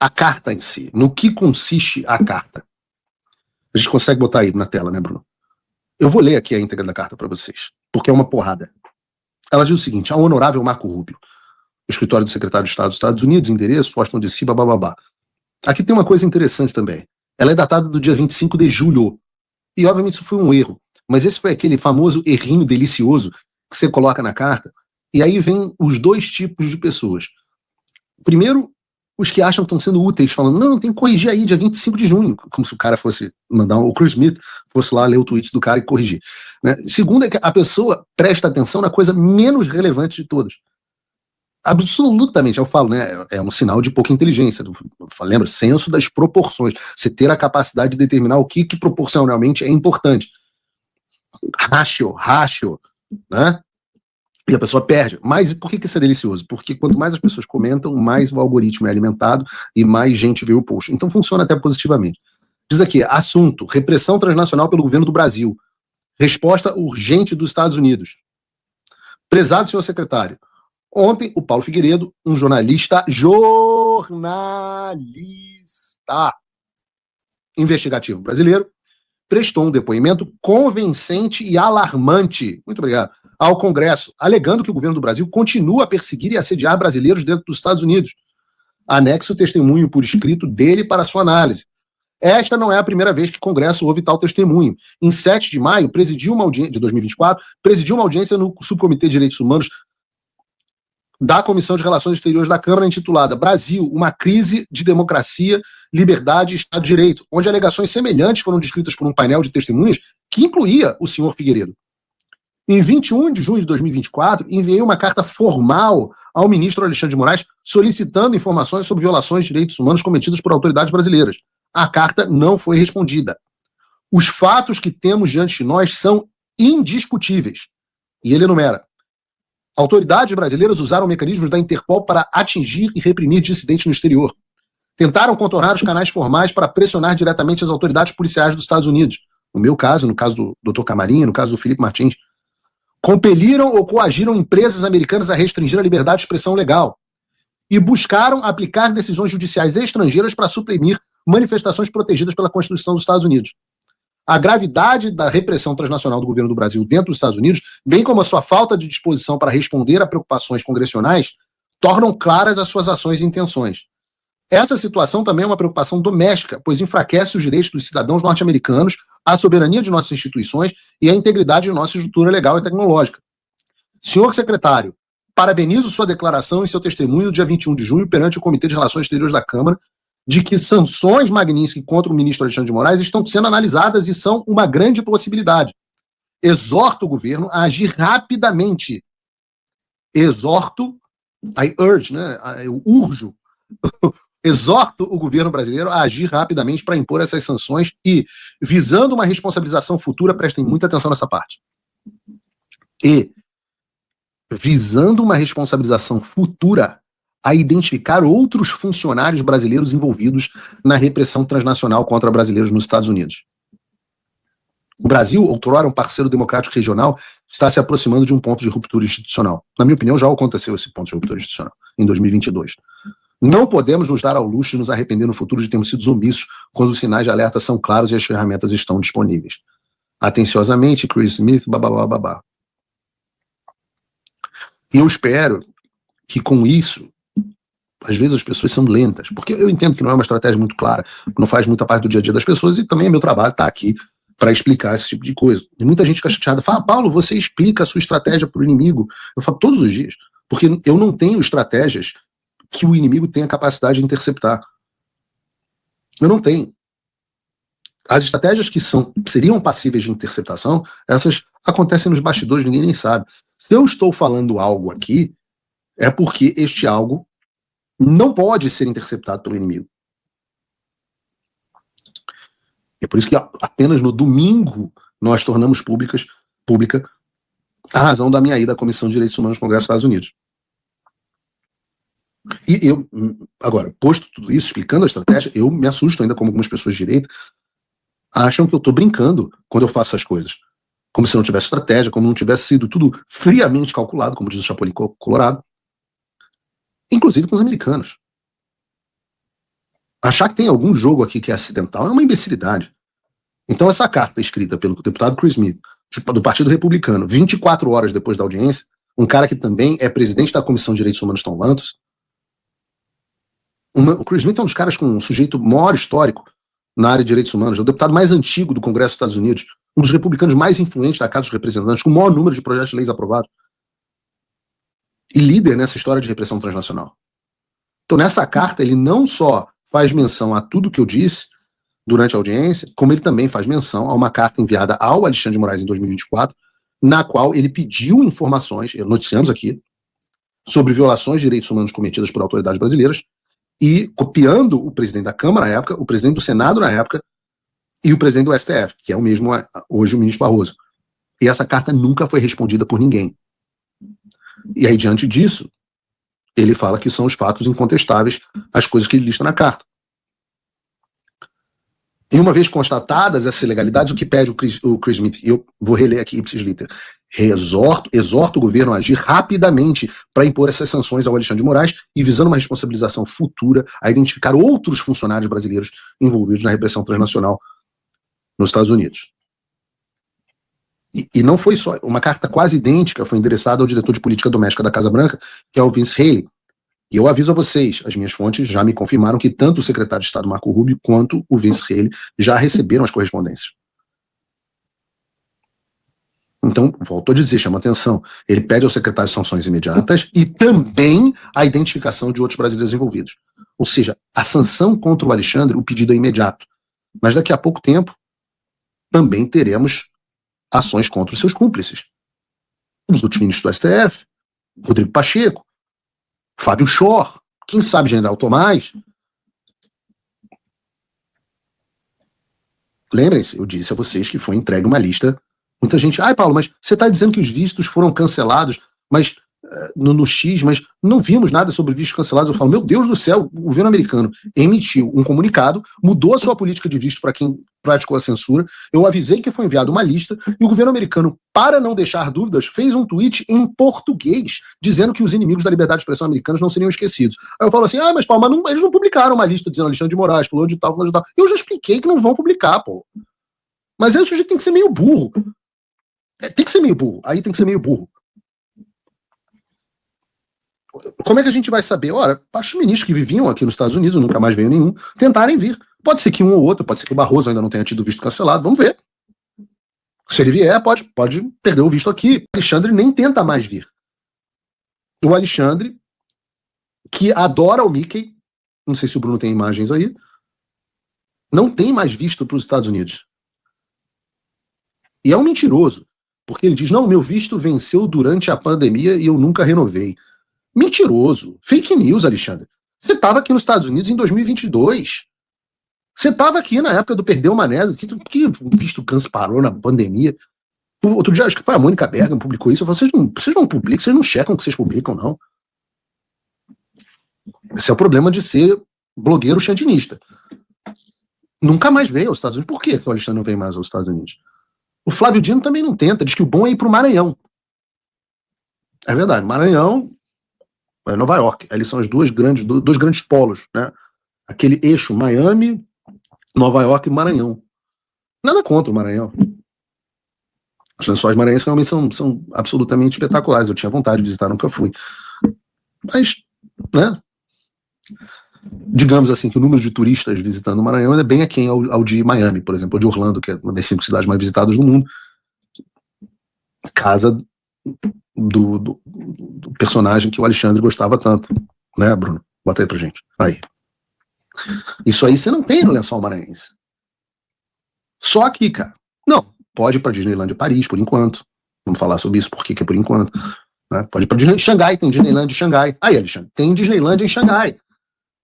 a carta em si, no que consiste a carta. A gente consegue botar aí na tela, né, Bruno? Eu vou ler aqui a íntegra da carta para vocês, porque é uma porrada. Ela diz o seguinte: ao honorável Marco Rubio, escritório do secretário de Estado dos Estados Unidos, endereço, Washington DC, bababá. Aqui tem uma coisa interessante também. Ela é datada do dia 25 de julho. E, obviamente, isso foi um erro. Mas esse foi aquele famoso errinho delicioso que você coloca na carta. E aí vem os dois tipos de pessoas. Primeiro, os que acham que estão sendo úteis, falando, não, tem que corrigir aí, dia 25 de junho. Como se o cara fosse mandar, o Chris Smith fosse lá ler o tweet do cara e corrigir. Né? Segundo é que a pessoa presta atenção na coisa menos relevante de todas. Absolutamente, eu falo, né? É um sinal de pouca inteligência. Lembra? Senso das proporções. Você ter a capacidade de determinar o que proporcionalmente é importante. Ratio, né? E a pessoa perde. Mas por que isso é delicioso? Porque quanto mais as pessoas comentam, mais o algoritmo é alimentado e mais gente vê o post. Então funciona até positivamente. Diz aqui, assunto, repressão transnacional pelo governo do Brasil. Resposta urgente dos Estados Unidos. Prezado senhor secretário, ontem, o Paulo Figueiredo, um jornalista investigativo brasileiro, prestou um depoimento convincente e alarmante, muito obrigado, ao Congresso, alegando que o governo do Brasil continua a perseguir e assediar brasileiros dentro dos Estados Unidos. Anexo o testemunho por escrito dele para sua análise. Esta não é a primeira vez que o Congresso ouve tal testemunho. Em 7 de maio, de 2024, presidiu uma audiência no Subcomitê de Direitos Humanos da Comissão de Relações Exteriores da Câmara, intitulada Brasil, uma crise de democracia, liberdade e Estado de Direito, onde alegações semelhantes foram descritas por um painel de testemunhas que incluía o senhor Figueiredo. Em 21 de junho de 2024, enviei uma carta formal ao ministro Alexandre de Moraes solicitando informações sobre violações de direitos humanos cometidas por autoridades brasileiras. A carta não foi respondida. Os fatos que temos diante de nós são indiscutíveis. E ele enumera. Autoridades brasileiras usaram mecanismos da Interpol para atingir e reprimir dissidentes no exterior. Tentaram contornar os canais formais para pressionar diretamente as autoridades policiais dos Estados Unidos. No meu caso, no caso do Dr. Camarinha, no caso do Felipe Martins. Compeliram ou coagiram empresas americanas a restringir a liberdade de expressão legal. E buscaram aplicar decisões judiciais estrangeiras para suprimir manifestações protegidas pela Constituição dos Estados Unidos. A gravidade da repressão transnacional do governo do Brasil dentro dos Estados Unidos, bem como a sua falta de disposição para responder a preocupações congressionais, tornam claras as suas ações e intenções. Essa situação também é uma preocupação doméstica, pois enfraquece os direitos dos cidadãos norte-americanos, a soberania de nossas instituições e a integridade de nossa estrutura legal e tecnológica. Senhor secretário, parabenizo sua declaração e seu testemunho no dia 21 de junho perante o Comitê de Relações Exteriores da Câmara de que sanções Magnitsky contra o ministro Alexandre de Moraes estão sendo analisadas e são uma grande possibilidade. Exorto o governo a agir rapidamente. Exorto, I urge, né? Eu urjo, exorto o governo brasileiro a agir rapidamente para impor essas sanções e, visando uma responsabilização futura, prestem muita atenção nessa parte. E, visando uma responsabilização futura, a identificar outros funcionários brasileiros envolvidos na repressão transnacional contra brasileiros nos Estados Unidos. O Brasil, outrora um parceiro democrático regional, está se aproximando de um ponto de ruptura institucional. Na minha opinião, já aconteceu esse ponto de ruptura institucional, em 2022. Não podemos nos dar ao luxo de nos arrepender no futuro de termos sido omissos quando os sinais de alerta são claros e as ferramentas estão disponíveis. Atenciosamente, Chris Smith, babá. E eu espero que com isso, às vezes as pessoas são lentas, porque eu entendo que não é uma estratégia muito clara, não faz muita parte do dia a dia das pessoas e também é meu trabalho estar aqui para explicar esse tipo de coisa. E muita gente fica chateada, fala, Paulo, você explica a sua estratégia para o inimigo. Eu falo todos os dias, porque eu não tenho estratégias que o inimigo tenha capacidade de interceptar. Eu não tenho. As estratégias que seriam passíveis de interceptação, essas acontecem nos bastidores, ninguém nem sabe. Se eu estou falando algo aqui, é porque este algo não pode ser interceptado pelo inimigo. É por isso que apenas no domingo nós tornamos pública a razão da minha ida à Comissão de Direitos Humanos do Congresso dos Estados Unidos. E eu, agora, posto tudo isso, explicando a estratégia, eu me assusto ainda como algumas pessoas de direita acham que eu estou brincando quando eu faço essas coisas. Como se não tivesse estratégia, como não tivesse sido tudo friamente calculado, como diz o Chapolin Colorado. Inclusive com os americanos. Achar que tem algum jogo aqui que é acidental é uma imbecilidade. Então, essa carta escrita pelo deputado Chris Smith, do Partido Republicano, 24 horas depois da audiência, um cara que também é presidente da Comissão de Direitos Humanos Tom Lantos, o Chris Smith é um dos caras com um sujeito maior histórico na área de direitos humanos, é o deputado mais antigo do Congresso dos Estados Unidos, um dos republicanos mais influentes da Casa dos Representantes, com o maior número de projetos de leis aprovados, e líder nessa história de repressão transnacional. Então, nessa carta, ele não só faz menção a tudo que eu disse durante a audiência, como ele também faz menção a uma carta enviada ao Alexandre de Moraes em 2024, na qual ele pediu informações, noticiamos aqui, sobre violações de direitos humanos cometidas por autoridades brasileiras, e copiando o presidente da Câmara na época, o presidente do Senado na época, e o presidente do STF, que é o mesmo hoje o ministro Barroso. E essa carta nunca foi respondida por ninguém. E aí, diante disso, ele fala que são os fatos incontestáveis, as coisas que ele lista na carta. E uma vez constatadas essas ilegalidades, o que pede o Chris Smith, e eu vou reler aqui ipsis liter, exorta o governo a agir rapidamente para impor essas sanções ao Alexandre de Moraes e visando uma responsabilização futura a identificar outros funcionários brasileiros envolvidos na repressão transnacional nos Estados Unidos. E não foi só, uma carta quase idêntica foi endereçada ao diretor de política doméstica da Casa Branca, que é o Vince Haley. E eu aviso a vocês, as minhas fontes já me confirmaram que tanto o secretário de Estado Marco Rubio quanto o Vince Haley já receberam as correspondências. Então, volto a dizer, chama atenção, ele pede ao secretário sanções imediatas e também a identificação de outros brasileiros envolvidos. Ou seja, a sanção contra o Alexandre, o pedido é imediato. Mas daqui a pouco tempo, também teremos ações contra os seus cúmplices. Os últimos ministros do STF, Rodrigo Pacheco, Fábio Schor, quem sabe General Tomás. Lembrem-se, eu disse a vocês que foi entregue uma lista. Muita gente, Paulo, mas você está dizendo que os vistos foram cancelados, mas no X, mas não vimos nada sobre vistos cancelados. Eu falo, meu Deus do céu, o governo americano emitiu um comunicado, mudou a sua política de visto para quem praticou a censura. Eu avisei que foi enviada uma lista e o governo americano, para não deixar dúvidas, fez um tweet em português dizendo que os inimigos da liberdade de expressão americanos não seriam esquecidos. Aí eu falo assim, mas Paulo, mas eles não publicaram uma lista dizendo Alexandre de Moraes, falou de tal, falou de tal. Eu já expliquei que não vão publicar, pô. Mas aí o sujeito tem que ser meio burro. Tem que ser meio burro. Aí tem que ser meio burro. Como é que a gente vai saber? Ora, os ministros que viviam aqui nos Estados Unidos, nunca mais veio nenhum, tentarem vir. Pode ser que um ou outro, pode ser que o Barroso ainda não tenha tido visto cancelado, vamos ver. Se ele vier, pode perder o visto aqui. O Alexandre nem tenta mais vir. O Alexandre, que adora o Mickey, não sei se o Bruno tem imagens aí, não tem mais visto para os Estados Unidos. E é um mentiroso, porque ele diz, não, meu visto venceu durante a pandemia e eu nunca renovei. Mentiroso. Fake news, Alexandre. Você estava aqui nos Estados Unidos em 2022. Você estava aqui na época do Perdeu Mané, que o visto parou na pandemia. Outro dia, acho que foi a Mônica Bergamo publicou isso. Eu falei, vocês não publicam, vocês não checam o que vocês publicam, não. Esse é o problema de ser blogueiro chantinista. Nunca mais veio aos Estados Unidos. Por que o Alexandre não vem mais aos Estados Unidos? O Flávio Dino também não tenta, diz que o bom é ir para o Maranhão. É verdade, Maranhão é Nova York. Eles são os dois grandes polos, né? Aquele eixo Miami, Nova York e Maranhão. Nada contra o Maranhão. Os Lençóis Maranhenses realmente são absolutamente espetaculares. Eu tinha vontade de visitar, nunca fui. Mas, né? Digamos assim que o número de turistas visitando o Maranhão é bem aquém ao de Miami, por exemplo, ou de Orlando, que é uma das 5 cidades mais visitadas do mundo. Casa do personagem que o Alexandre gostava tanto, né, Bruno? Bota aí pra gente. Aí. Isso aí você não tem no Lençol Maranhense. Só aqui, cara. Não, pode ir pra Disneyland Paris, por enquanto. Vamos falar sobre isso, por que é por enquanto. Né? Pode ir pra Disneyland Xangai, tem Disneyland em Xangai. Aí, Alexandre, tem Disneyland em Xangai.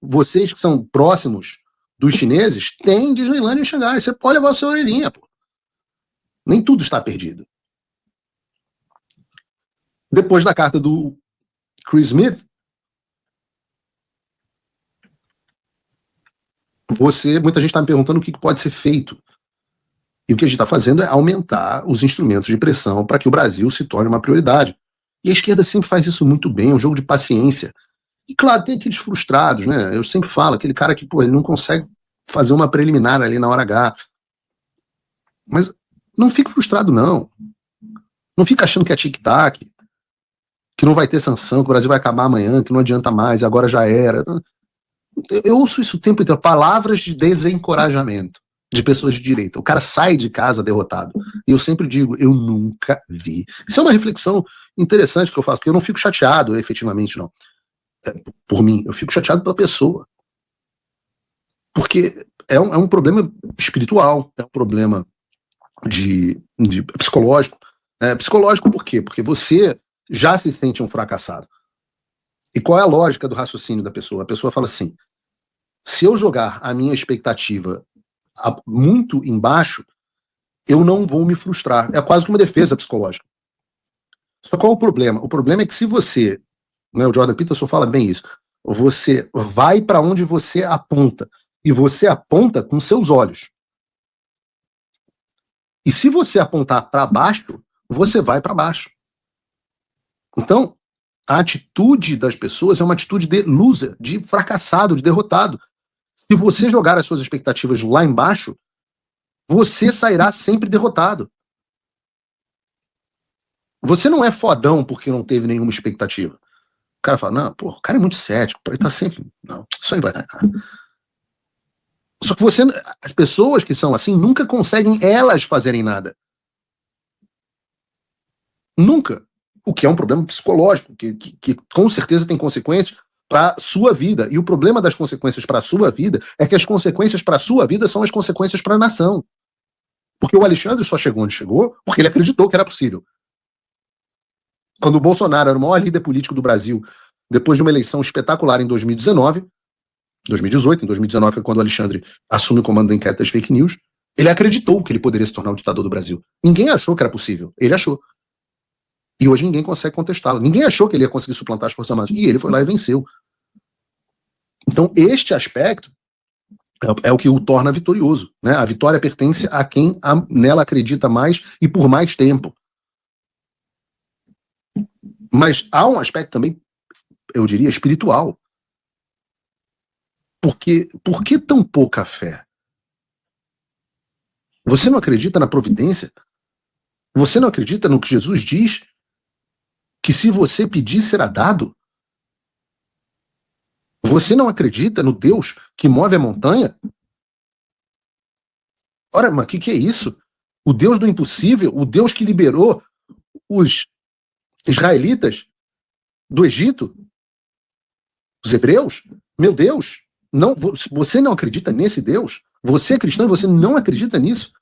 Vocês que são próximos dos chineses, tem Disneyland em Xangai. Você pode levar a sua orelhinha, pô. Nem tudo está perdido. Depois da carta do Chris Smith, muita gente está me perguntando o que pode ser feito. E o que a gente está fazendo é aumentar os instrumentos de pressão para que o Brasil se torne uma prioridade. E a esquerda sempre faz isso muito bem, é um jogo de paciência. E claro, tem aqueles frustrados, né? Eu sempre falo, aquele cara que, pô, ele não consegue fazer uma preliminar ali na hora H. Mas não fique frustrado, não. Não fica achando que é tic-tac, que não vai ter sanção, que o Brasil vai acabar amanhã, que não adianta mais, agora já era. Eu ouço isso o tempo inteiro, palavras de desencorajamento de pessoas de direita. O cara sai de casa derrotado. E eu sempre digo, eu nunca vi. Isso é uma reflexão interessante que eu faço, porque eu não fico chateado, efetivamente, não. Por mim, eu fico chateado pela pessoa. Porque é um problema espiritual, é um problema de psicológico. Psicológico por quê? Porque você já se sente um fracassado. E qual é a lógica do raciocínio da pessoa? A pessoa fala assim, se eu jogar a minha expectativa muito embaixo, eu não vou me frustrar. É quase que uma defesa psicológica. Só qual é o problema? O problema é que se você, né, o Jordan Peterson fala bem isso, você vai para onde você aponta, e você aponta com seus olhos. E se você apontar para baixo, você vai para baixo. Então, a atitude das pessoas é uma atitude de loser, de fracassado, de derrotado. Se você jogar as suas expectativas lá embaixo, você sairá sempre derrotado. Você não é fodão porque não teve nenhuma expectativa. O cara fala, não, pô, o cara é muito cético, ele tá sempre, não, isso aí vai dar nada. Só que as pessoas que são assim, nunca conseguem elas fazerem nada. Nunca. O que é um problema psicológico, que com certeza tem consequências para sua vida. E o problema das consequências para a sua vida é que as consequências para a sua vida são as consequências para a nação. Porque o Alexandre só chegou onde chegou porque ele acreditou que era possível. Quando o Bolsonaro era o maior líder político do Brasil, depois de uma eleição espetacular em 2019, 2018, em 2019 foi quando o Alexandre assume o comando do inquérito das fake news, ele acreditou que ele poderia se tornar o ditador do Brasil. Ninguém achou que era possível. Ele achou. E hoje ninguém consegue contestá-lo. Ninguém achou que ele ia conseguir suplantar as Forças Armadas. E ele foi lá e venceu. Então, este aspecto é o que o torna vitorioso. Né? A vitória pertence a quem nela acredita mais e por mais tempo. Mas há um aspecto também, eu diria, espiritual. Por que tão pouca fé? Você não acredita na providência? Você não acredita no que Jesus diz? Que se você pedir, será dado? Você não acredita no Deus que move a montanha? Ora, mas o que é isso? O Deus do impossível, o Deus que liberou os israelitas do Egito, os hebreus? Meu Deus, não, você não acredita nesse Deus? Você é cristão e você não acredita nisso?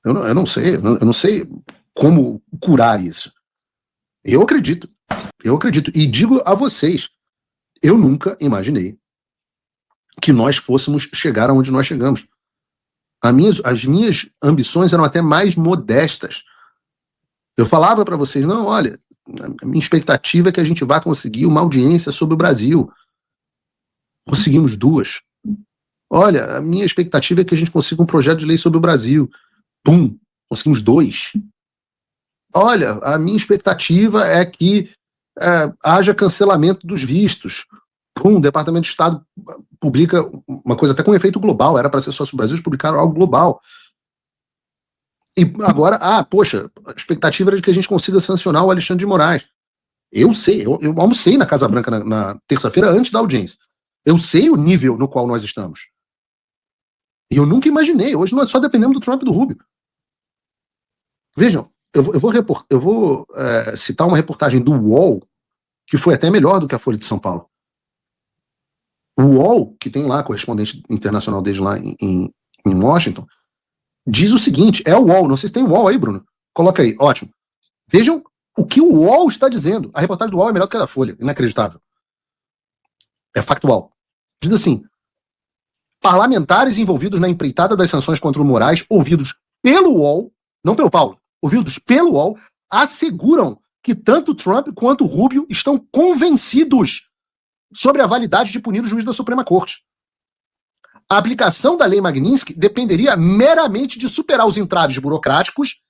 Eu não sei como curar isso. Eu acredito. E digo a vocês, eu nunca imaginei que nós fôssemos chegar aonde nós chegamos. As minhas ambições eram até mais modestas. Eu falava para vocês, não, olha, a minha expectativa é que a gente vá conseguir uma audiência sobre o Brasil. Conseguimos 2. Olha, a minha expectativa é que a gente consiga um projeto de lei sobre o Brasil. Pum, conseguimos 2. Olha, a minha expectativa é que haja cancelamento dos vistos. O Departamento de Estado publica uma coisa até com efeito global, era para ser só sobre o Brasil, eles publicaram algo global. E agora, poxa, a expectativa era de que a gente consiga sancionar o Alexandre de Moraes. Eu sei, eu almocei na Casa Branca na terça-feira antes da audiência. Eu sei o nível no qual nós estamos. E eu nunca imaginei, hoje nós só dependemos do Trump e do Rubio. Vejam, eu vou citar uma reportagem do UOL, que foi até melhor do que a Folha de São Paulo. O UOL, que tem lá correspondente internacional desde lá em Washington, diz o seguinte, é o UOL, não sei se tem o UOL aí, Bruno. Coloca aí, ótimo. Vejam o que o UOL está dizendo. A reportagem do UOL é melhor do que a da Folha, inacreditável. É factual. Diz assim, parlamentares envolvidos na empreitada das sanções contra o Moraes, ouvidos pelo UOL, não pelo Paulo, ouvidos pelo UOL, asseguram que tanto Trump quanto Rubio estão convencidos sobre a validade de punir o juiz da Suprema Corte. A aplicação da lei Magnitsky dependeria meramente de superar os entraves burocráticos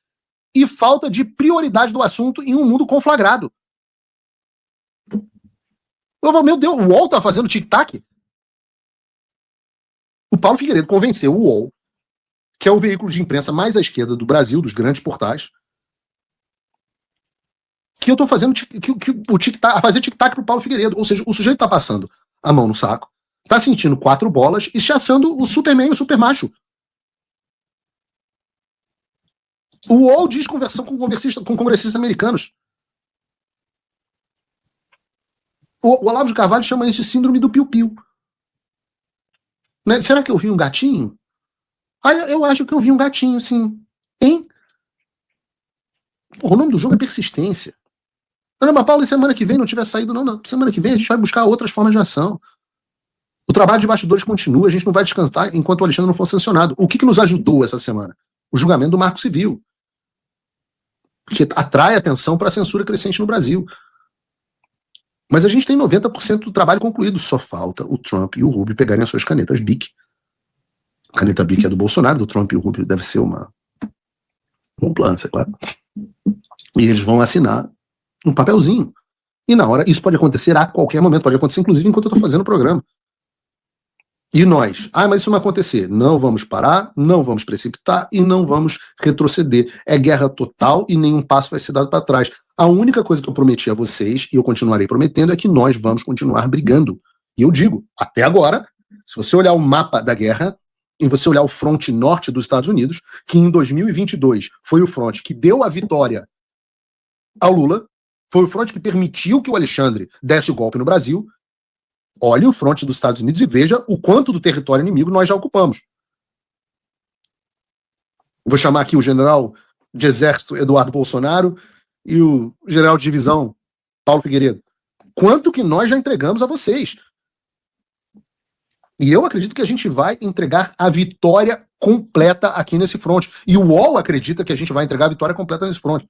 e falta de prioridade do assunto em um mundo conflagrado. Meu Deus, o UOL tá fazendo tic-tac? O Paulo Figueiredo convenceu o UOL, que é o veículo de imprensa mais à esquerda do Brasil, dos grandes portais, que eu tô fazendo que o tic-tac, a fazer tic-tac pro Paulo Figueiredo. Ou seja, o sujeito tá passando a mão no saco, tá sentindo 4 bolas e chaçando o Superman e o Supermacho. O UOL diz conversão com congressistas americanos. O Olavo de Carvalho chama isso de síndrome do piu-piu. Né? Será que eu vi um gatinho? Eu acho que eu vi um gatinho, sim. Hein? Porra, o nome do jogo é persistência. Não, mas Paulo, e semana que vem não tiver saído, não. Semana que vem a gente vai buscar outras formas de ação. O trabalho de bastidores continua, a gente não vai descansar enquanto o Alexandre não for sancionado. O que nos ajudou essa semana? O julgamento do Marco Civil, que atrai atenção para a censura crescente no Brasil. Mas a gente tem 90% do trabalho concluído. Só falta o Trump e o Rubio pegarem as suas canetas BIC. A caneta BIC é do Bolsonaro, do Trump e o Rubio deve ser um plano, sei lá. E eles vão assinar um papelzinho. E na hora, isso pode acontecer a qualquer momento, pode acontecer inclusive enquanto eu estou fazendo o programa. E nós, mas isso não vai acontecer. Não vamos parar, não vamos precipitar e não vamos retroceder. É guerra total e nenhum passo vai ser dado para trás. A única coisa que eu prometi a vocês, e eu continuarei prometendo, é que nós vamos continuar brigando. E eu digo, até agora, se você olhar o mapa da guerra, e você olhar o fronte norte dos Estados Unidos, que em 2022 foi o fronte que deu a vitória ao Lula, foi o fronte que permitiu que o Alexandre desse o golpe no Brasil. Olhe o fronte dos Estados Unidos e veja o quanto do território inimigo nós já ocupamos. Vou chamar aqui o general de exército Eduardo Bolsonaro e o general de divisão Paulo Figueiredo. Quanto que nós já entregamos a vocês? E eu acredito que a gente vai entregar a vitória completa aqui nesse fronte. E o UOL acredita que a gente vai entregar a vitória completa nesse fronte.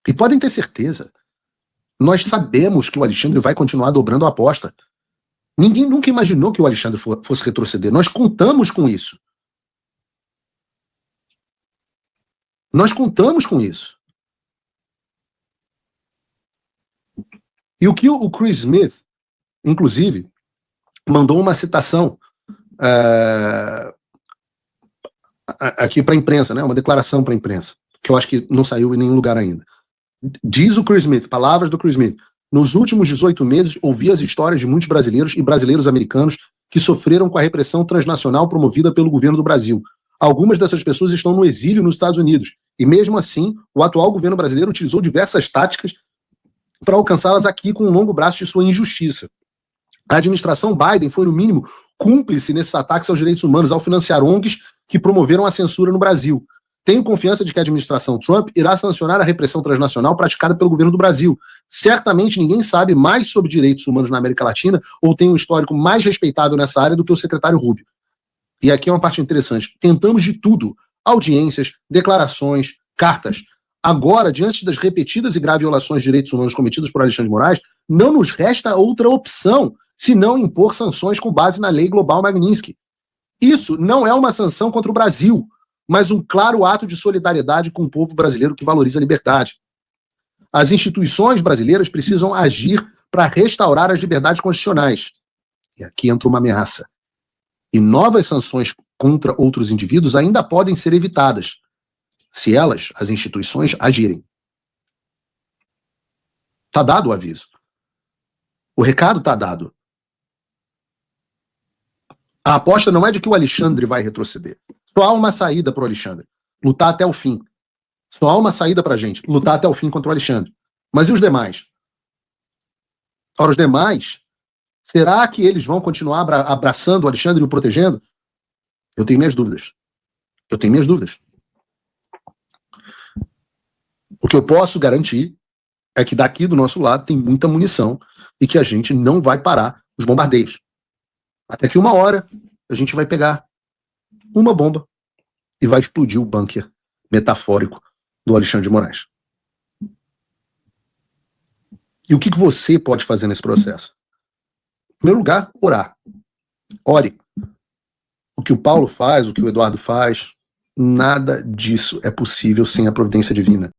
E podem ter certeza, nós sabemos que o Alexandre vai continuar dobrando a aposta. Ninguém nunca imaginou que o Alexandre fosse retroceder. Nós contamos com isso. Nós contamos com isso. E o que o Chris Smith, inclusive, mandou uma citação aqui para a imprensa, né? Uma declaração para a imprensa, que eu acho que não saiu em nenhum lugar ainda. Diz o Chris Smith, palavras do Chris Smith: nos últimos 18 meses, ouvi as histórias de muitos brasileiros e brasileiros americanos que sofreram com a repressão transnacional promovida pelo governo do Brasil. Algumas dessas pessoas estão no exílio nos Estados Unidos, e mesmo assim, o atual governo brasileiro utilizou diversas táticas para alcançá-las aqui com um longo braço de sua injustiça. A administração Biden foi, no mínimo, cúmplice nesses ataques aos direitos humanos ao financiar ONGs que promoveram a censura no Brasil. Tenho confiança de que a administração Trump irá sancionar a repressão transnacional praticada pelo governo do Brasil. Certamente ninguém sabe mais sobre direitos humanos na América Latina ou tem um histórico mais respeitável nessa área do que o secretário Rubio. E aqui é uma parte interessante. Tentamos de tudo: audiências, declarações, cartas. Agora, diante das repetidas e graves violações de direitos humanos cometidas por Alexandre de Moraes, não nos resta outra opção senão impor sanções com base na Lei Global Magnitsky. Isso não é uma sanção contra o Brasil, mas um claro ato de solidariedade com o povo brasileiro que valoriza a liberdade. As instituições brasileiras precisam agir para restaurar as liberdades constitucionais. E aqui entra uma ameaça. E novas sanções contra outros indivíduos ainda podem ser evitadas, se elas, as instituições, agirem. Está dado o aviso. O recado está dado. A aposta não é de que o Alexandre vai retroceder. Só há uma saída para o Alexandre: lutar até o fim. Só há uma saída para a gente: lutar até o fim contra o Alexandre. Mas e os demais? Ora, os demais, será que eles vão continuar abraçando o Alexandre e o protegendo? Eu tenho minhas dúvidas. Eu tenho minhas dúvidas. O que eu posso garantir é que daqui do nosso lado tem muita munição e que a gente não vai parar os bombardeios. Até que uma hora a gente vai pegar uma bomba e vai explodir o bunker metafórico do Alexandre de Moraes. E o que você pode fazer nesse processo? Em primeiro lugar, orar. Ore. O que o Paulo faz, o que o Eduardo faz, Nada disso é possível sem a providência divina.